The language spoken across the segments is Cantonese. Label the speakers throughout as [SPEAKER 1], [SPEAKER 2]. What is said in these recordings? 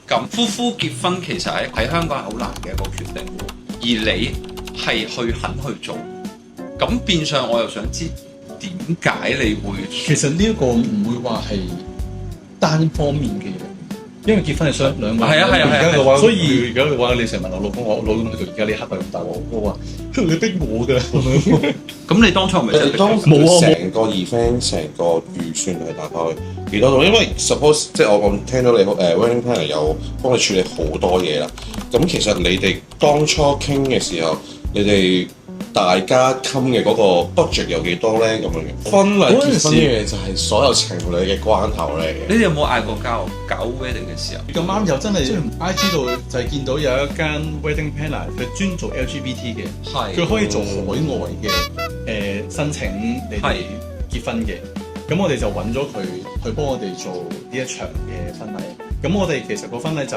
[SPEAKER 1] 咁夫婦結婚其實喺香港係好難嘅一個決定喎，而你係肯去做，咁變相我又想知點解你會？
[SPEAKER 2] 其實呢一個唔會話係單方面嘅嘢。因為結婚係兩個人，
[SPEAKER 1] 係啊，
[SPEAKER 2] 而家嘅話，所以而家嘅話，你成日問我老公，我老公去到而家呢刻係咁大鑊，我話你逼我㗎咁樣。
[SPEAKER 1] 咁你當初係咪真係逼？
[SPEAKER 2] 冇
[SPEAKER 3] 成個 event 成個預算係大概幾多度？因為 suppose 即係我聽到你wedding planner 有幫你處理好多嘢啦。咁其實你哋當初傾嘅時候，你哋大家冚嘅嗰個 budget 有幾多咧？咁樣嘅婚禮結婚嘅嘢就係所有情侶嘅關頭嚟嘅。
[SPEAKER 1] 你哋有冇嗌過交搞 wedding 嘅時候？
[SPEAKER 2] 咁啱又真係 IG 度就係見到有一間 wedding planner，佢專做 LGBT 嘅，佢可以做海外嘅申請你哋結婚嘅。咁我哋就揾咗佢去幫我哋做呢一場嘅婚禮。咁我哋其實個婚禮就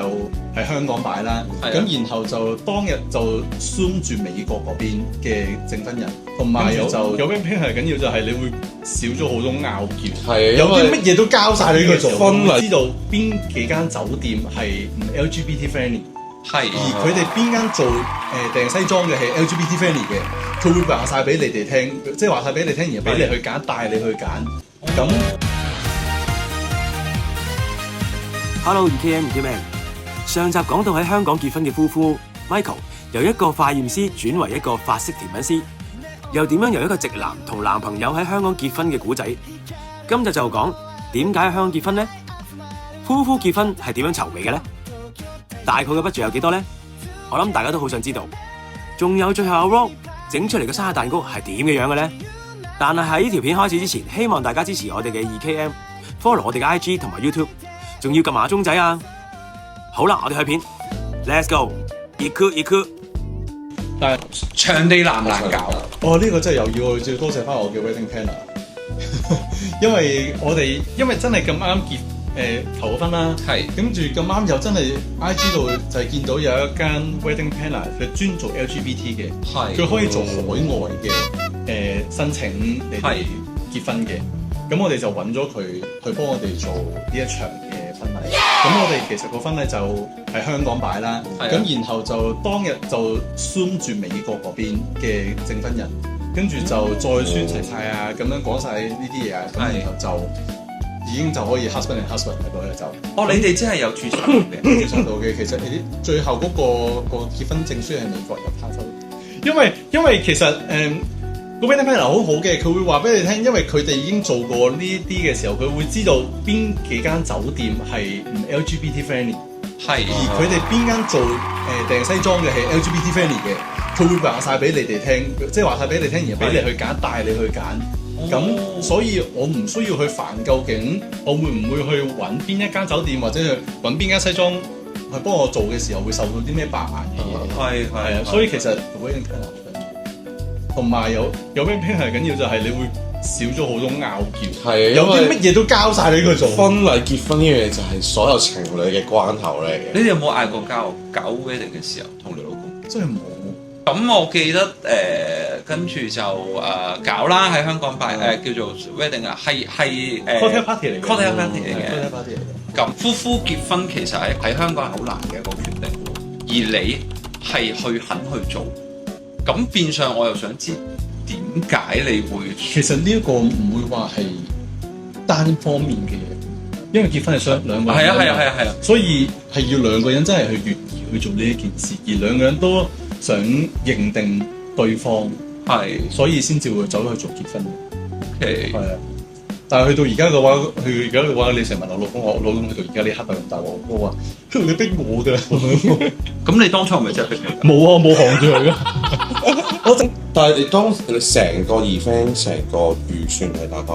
[SPEAKER 2] 喺香港擺啦，咁然後就當日就 zoom 住美國嗰邊嘅證婚人，同埋有 wedding planner 緊要就係你會少咗好多拗撬，有啲乜嘢都交晒俾佢做，婚禮知道邊幾間酒店係唔 LGBT friendly， 而佢哋邊間做訂西裝嘅係 LGBT friendly 嘅，佢會話晒俾你哋聽，即係話晒俾你聽，然後俾你去揀，帶你去揀，咁。
[SPEAKER 4] Hello EKM EKM， 上集講到喺香港結婚嘅夫婦 Michael 由一個化驗師轉為一個法式甜品師，又點樣由一個直男同男朋友喺香港結婚嘅故仔。今日就講點解喺香港結婚呢？夫婦結婚係點樣籌備嘅呢？大概嘅 budget 有幾多呢？我諗大家都好想知道。仲有最後阿 Rock 整出嚟嘅生日蛋糕係點嘅樣嘅呢？但係喺呢條片開始之前，希望大家支持我哋嘅 EKM，follow 我哋嘅 IG 同埋 YouTube。仲要撳下鐘仔啊！好啦，我哋去片 ，Let's go， Iku。
[SPEAKER 2] 但係
[SPEAKER 1] 場地難唔難搞？
[SPEAKER 2] 呢個真係又要多謝翻我嘅 wedding planner，因為真係咁啱求咗婚啦，跟住咁啱又真係 IG 度就係見到有一間 wedding planner，佢專做 LGBT 嘅，佢可以做海外嘅申請你哋結婚嘅。咁我哋就揾咗佢去幫我哋做呢一場嘅婚禮。咁我哋其實個婚禮就喺香港擺啦，咁然後就當日就 zoom 住美國嗰邊嘅證婚人，跟住就再宣齊晒啊，咁樣講晒呢啲嘢啊，咁然後就已經就可以 husband and husband 喺度咧就。
[SPEAKER 1] 你哋真係有註冊嘅，
[SPEAKER 2] 註冊到嘅。其實你最後嗰個結婚證書係美國入攤收，因為其實個 wedding planner 好好嘅，佢會話俾你聽，因為佢哋已經做過呢啲嘅時候，佢會知道邊幾間酒店係唔 LGBT friendly， 而佢哋邊間做訂西裝嘅係 LGBT friendly 嘅，佢會話晒俾你哋聽，即係話晒俾你聽，然後俾你去揀，帶你去揀。咁所以我唔需要去煩，究竟我會唔會去揾邊一間酒店或者去揾邊間西裝去幫我做嘅時候會受到啲咩白眼嘅嘢？係啊，所以其實 wedding planner同埋有 wedding planner緊要就係你會少咗好多拗撬，有啲乜嘢都交晒俾佢做。
[SPEAKER 3] 婚禮結婚呢樣嘢就係所有情侶嘅關頭嚟嘅。
[SPEAKER 1] 你哋有冇嗌過交搞 wedding 嘅時候同你老公？
[SPEAKER 2] 真係冇。
[SPEAKER 1] 咁我記得跟住就搞啦，喺香港辦叫做 wedding 啊，係
[SPEAKER 2] cocktail party 嚟嘅。
[SPEAKER 1] cocktail party 嚟嘅。咁夫婦結婚其實喺香港係好難嘅一個決定，而你係肯去做，咁變相我又想知點解你會？
[SPEAKER 2] 其實呢一個唔會話係單方面嘅嘢，因為結婚係兩個人。
[SPEAKER 1] 係啊，
[SPEAKER 2] 所以係要兩個人真係去願意去做呢一件事，而兩個人都想認定對方，所以先至會走去做結婚嘅。係啊，但係去到而家嘅話，你成日問我老公，我老公去到而家呢刻係咁大鑊，我話你逼我㗎。
[SPEAKER 1] 咁你當初係咪真係逼佢？
[SPEAKER 2] 冇啊，冇行住佢㗎。
[SPEAKER 3] 但係你成個 event 成個預算係大概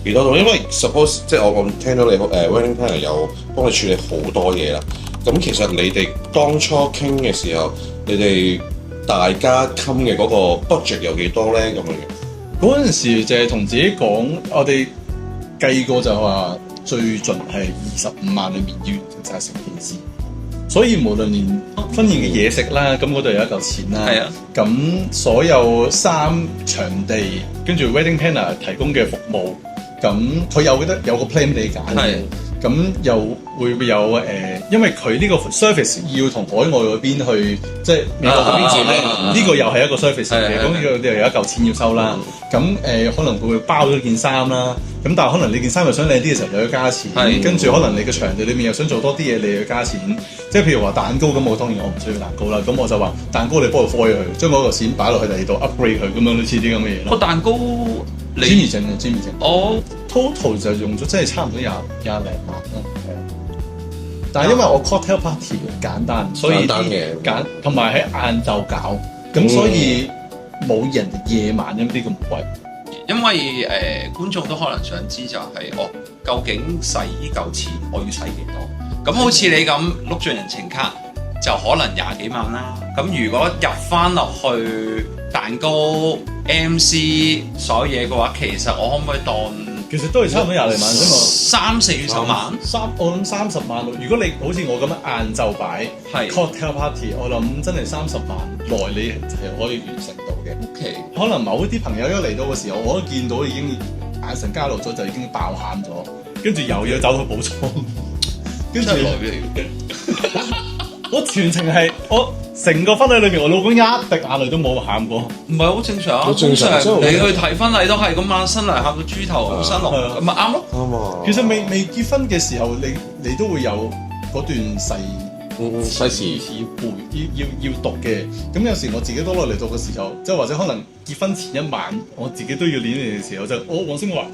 [SPEAKER 3] 幾多度？因為 suppose 即係我聽到你wedding planner 有幫你處理好多嘢啦。咁其實你哋當初傾嘅時候，你哋大家冚嘅嗰個 budget 有幾多咧？咁樣
[SPEAKER 2] 嗰陣時就係同自己講，我哋計過就話最盡係25萬裏面要完成晒成件事。所以無論連婚宴嘅嘢食啦，咁嗰度有一嚿錢啦，咁所有衫場地，跟住 wedding planner 提供嘅服務，咁佢有個 plan 俾你揀嘅，咁又會有因為佢呢個 service 要同海外嗰邊去，即係美國嗰邊接咧，呢個又係一個 service 嚟嘅，咁呢個又有一嚿錢要收啦。咁可能會包咗件衫啦，咁但係可能你件衫又想靚啲嘅時候又要加錢，跟住可能你個場地裏面又想做多啲嘢，你又要加錢。即係譬如話蛋糕咁，我當然我唔需要蛋糕啦，咁我就話蛋糕你幫我開佢，將嗰個錢擺落去第二度 upgrade 佢，咁樣類似啲咁嘅嘢咯。
[SPEAKER 1] 個蛋糕你
[SPEAKER 2] Jimmy 整嘅 Jimmy 整，
[SPEAKER 1] 我
[SPEAKER 2] total 就用咗真係差唔多廿零萬咯，係啊。但係因為我 cocktail party 簡單，所以同埋喺晏晝搞，咁所以冇人哋夜晚咁啲咁貴。
[SPEAKER 1] 因為觀眾都可能想知就係我究竟使呢嚿錢我要使幾多？咁好似你咁碌住人情卡就可能20幾萬啦。咁如果入翻落去蛋糕、MC 所有嘢嘅話，其實我可唔可以當？
[SPEAKER 2] 其實都係差唔多廿零萬啫嘛
[SPEAKER 1] ，30-40萬。
[SPEAKER 2] 我諗30萬。如果你好似我咁樣晏晝擺 cocktail party， 我諗真係30萬內你係可以完成到嘅。
[SPEAKER 1] OK，
[SPEAKER 2] 可能某啲朋友一嚟到嘅時候，我都見到已經眼神交流咗，就已經爆喊咗，跟住又要走去補倉，跟住我全程係我成個婚禮裏面，我老公一滴眼淚都冇喊過。
[SPEAKER 1] 唔係好正常，
[SPEAKER 3] 好正常。
[SPEAKER 1] 你去睇婚禮都係咁啊，新娘喊到豬頭，新郎咁咪啱咯。
[SPEAKER 3] 啱啊。
[SPEAKER 2] 其實未結婚嘅時候，你都會有嗰段
[SPEAKER 3] 世事
[SPEAKER 2] 要讀嘅。咁有時我自己都落嚟讀嘅時候，即係或者可能結婚前一晚，我自己都要練嘅時候，就黃星話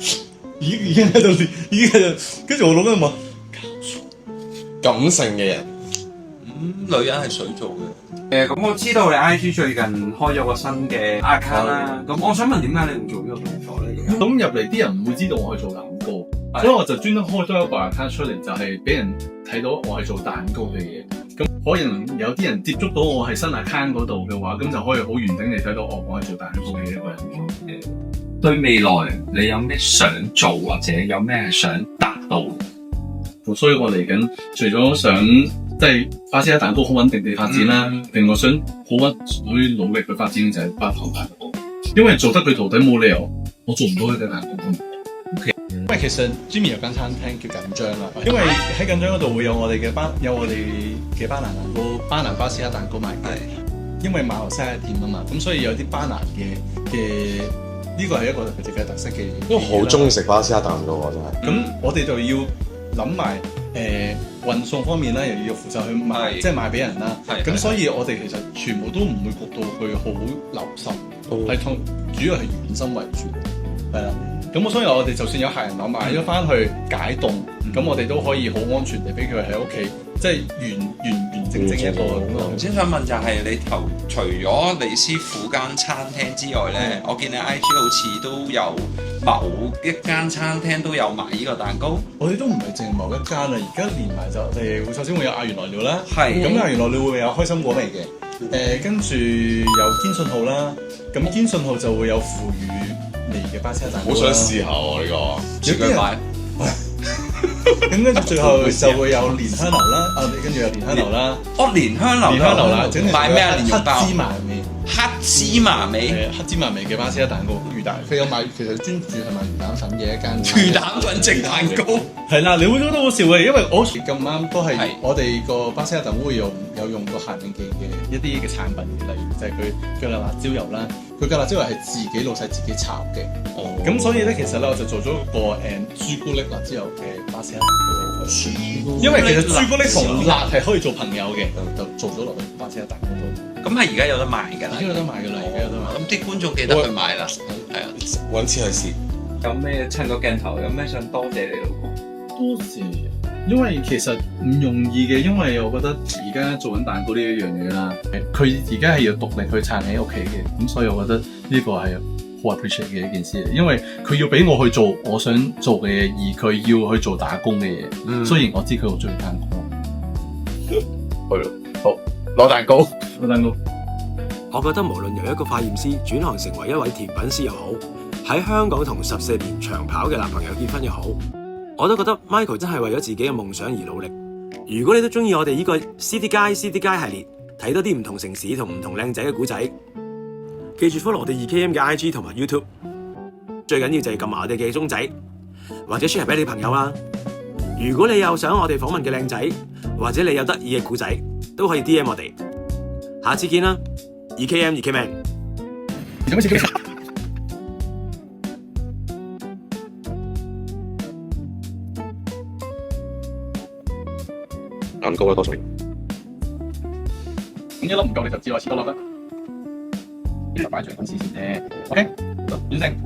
[SPEAKER 2] 已經喺度練，已經喺度，跟住我老公問
[SPEAKER 3] 感性嘅人。
[SPEAKER 1] 女人係水做嘅。
[SPEAKER 5] 咁我知道你 IG 最近開咗個新嘅 account 啦。咁我想問點解你唔做呢個動作咧？
[SPEAKER 2] 咁入嚟啲人唔會知道我係做蛋糕，所以我就專登開多一個 account 出嚟，就係俾人睇到我係做蛋糕嘅嘢。咁可能有啲人接觸到我係新 account 嗰度嘅話，咁就可以好完整地睇到我係做蛋糕嘅一個人。
[SPEAKER 5] 對未來你有咩想做或者有咩係想達到？
[SPEAKER 2] 所以我嚟緊除咗想即係巴斯克蛋糕好穩定地發展啦，另外想好努力去發展就係巴頭蛋糕，因為做得佢徒弟冇理由我做唔到佢嘅蛋糕咁。Okay. 因為其實 Jimmy 有間餐廳叫緊張啦，因為喺緊張嗰度會有我哋嘅巴拿蛋糕、巴拿巴斯克蛋糕賣嘅，因為馬來西亞店啊嘛，咁所以有啲巴拿嘅呢個係一個佢哋嘅特色嘅嘢。
[SPEAKER 3] 因為好中意食巴斯克蛋糕我真係。
[SPEAKER 2] 咁我哋就要諗埋運送方面啦，又要負責去賣，即係賣俾人啦。咁所以我哋其實全部都唔會焗到佢好流心，係主要係原心為主，係啦。咁所以我哋就算有客人攞買咗翻去解凍，咁我哋都可以好安全地俾佢喺屋企，即係完整一個咁咯。
[SPEAKER 1] 我先想問就係你除咗李師傅間餐廳之外咧，我見你 IG 好似都有某一間餐廳都有賣呢個蛋糕。
[SPEAKER 2] 我哋都唔係淨係某一間啊，而家連埋就首先會有亞元來料啦，
[SPEAKER 1] 係
[SPEAKER 2] 咁亞元來料會有開心果味嘅，跟住有堅信號啦，咁堅信號就會有腐乳味嘅巴斯克蛋糕啦。
[SPEAKER 3] 好想試下喎呢個，
[SPEAKER 2] 有啲人咁跟住最後就會有蓮香樓啦，跟住有蓮香樓啦，
[SPEAKER 1] 蓮香樓
[SPEAKER 2] 啦，
[SPEAKER 1] 賣咩啊？蓮包
[SPEAKER 2] 黑芝麻味，
[SPEAKER 1] 黑芝麻味，
[SPEAKER 2] 黑芝麻味嘅巴斯克蛋糕，魚蛋，佢有賣，其實專注係賣魚蛋粉嘅一間
[SPEAKER 1] 魚蛋粉蒸蛋糕。係
[SPEAKER 2] 啦，你會覺得好笑嘅，因為我咁啱都係我哋個巴斯克蛋糕會有用過限定嘅一啲嘅產品，例如就係佢嘅辣椒油啦，佢嘅辣椒油係自己老細自己炒嘅。咁所以咧，其實咧我就做咗個朱古力辣椒油嘅巴斯克蛋糕。因為其實朱古力同辣係可以做朋友嘅，就做咗落去巴斯克蛋糕度。
[SPEAKER 1] 咁係而家有得賣㗎啦，
[SPEAKER 2] 而家有得賣㗎啦，而家有得賣。
[SPEAKER 1] 咁啲觀眾記得去買啦，係啊，
[SPEAKER 3] 揾次去試。
[SPEAKER 5] 有咩趁個鏡頭，有咩想多謝你老公？
[SPEAKER 2] 多謝，因為其實唔容易嘅，因為我覺得而家做緊蛋糕呢一樣嘢啦，佢而家係要獨立去撐起屋企嘅，咁所以我覺得呢個係好 appreciate 嘅一件事，因為佢要俾我去做我想做嘅嘢，而佢要去做打工嘅嘢。雖然我知佢好中意蛋糕，
[SPEAKER 3] 去咯，好攞蛋糕，
[SPEAKER 2] 攞蛋糕。
[SPEAKER 4] 我覺得無論由一個化驗師轉行成為一位甜品師又好，喺香港同14年長跑嘅男朋友結婚又好，我都覺得 Michael 真係為咗自己嘅夢想而努力。如果你都中意我哋呢個 City Guy 系列，睇多啲唔同城市同唔同靚仔嘅故仔，記住 follow 我哋2KM 嘅 IG 同埋 YouTube， 最緊要就係撳埋我哋嘅鐘仔，或者 share 俾你朋友啦。如果你有想我哋訪問嘅靚仔，或者你有得意嘅故仔，都可以 DM 我哋。下次見啦，2KM 2KMan。
[SPEAKER 2] 做乜事？
[SPEAKER 3] 蛋糕啦，多數。
[SPEAKER 2] 咁一粒唔夠，你就知我切多粒啦。呢度擺住咁試先啫。OK，完成。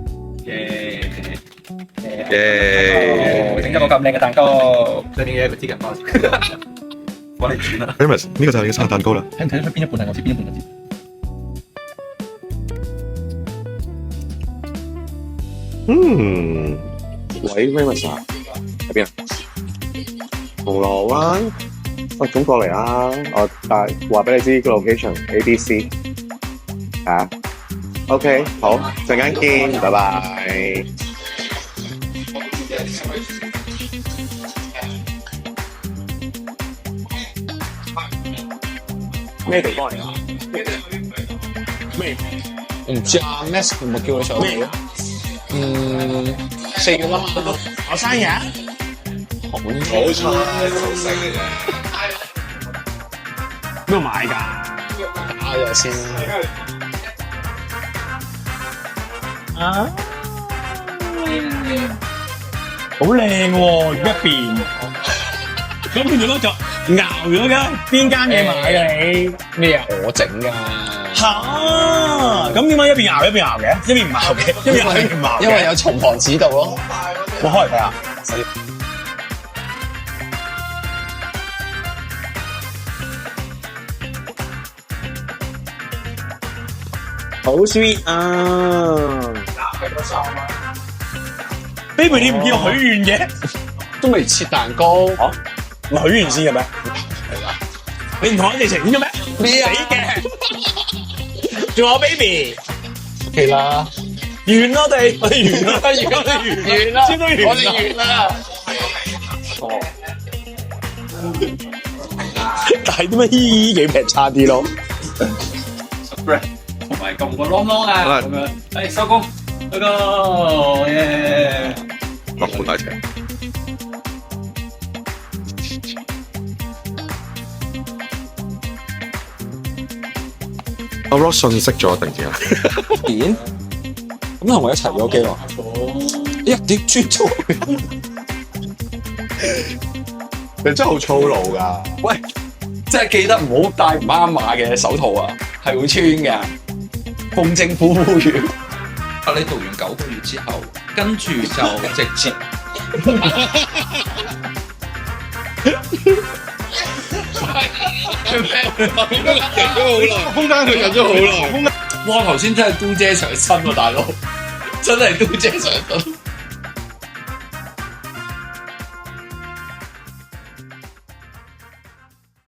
[SPEAKER 2] 整咗個咁靚嘅蛋糕，上面嘅一個芝士包。我嚟轉啦。
[SPEAKER 3] Amos，呢個就係你嘅生日蛋糕啦。
[SPEAKER 2] 睇唔睇得出邊一半係我切，邊一半我切？
[SPEAKER 3] 喂 Amos 啊，喺邊啊？銅鑼灣。喂，咁過嚟啊！我話俾你知個 location ABC。啊。OK，好，陣間見，拜拜。
[SPEAKER 6] 咩地方嚟㗎？咩？唔知啊 ，Max 有冇叫你上去？咩？4月啦，我生日。好彩，好細嘅啫。邊度買㗎？打咗先。啊！好靚喎，一邊。咁變咗咧就熬咗嘅，邊間嘢買嘅你？咩啊？我整㗎。嚇！咁點解一邊熬一邊熬嘅？一邊唔熬嘅，一邊熬一邊唔熬嘅？因為有從旁指導咯。我開嚟睇下。好 sweet 啊 ！Baby， 你唔叫我許願嘅？都未切蛋糕。嚇？唔係許願先嘅咩？係啦。你唔同我哋情嘅咩？咩啊？死嘅。仲有 baby。OK 啦。完啦，我哋完啦，完啦，先都完啦，我哋完啦。哦。但係點解依幾平差啲咯？
[SPEAKER 2] 同埋撳個啷啷啊，咁樣，誒收工，收工，耶！
[SPEAKER 3] 好大隻。阿 Ross 信息咗定點啊？
[SPEAKER 6] 點？咁同我一齊咗機咯。一碟專做。
[SPEAKER 3] 你真係好粗魯㗎！
[SPEAKER 6] 喂，真係記得唔好戴唔啱碼嘅手套啊，係會穿嘅。奉政府呼籲。
[SPEAKER 1] 啊！你讀完9個月之後，跟住就直接。
[SPEAKER 2] 空間佢忍咗好耐。
[SPEAKER 1] 哇！頭先真係嘟姐上身喎，大佬，真係嘟姐上身。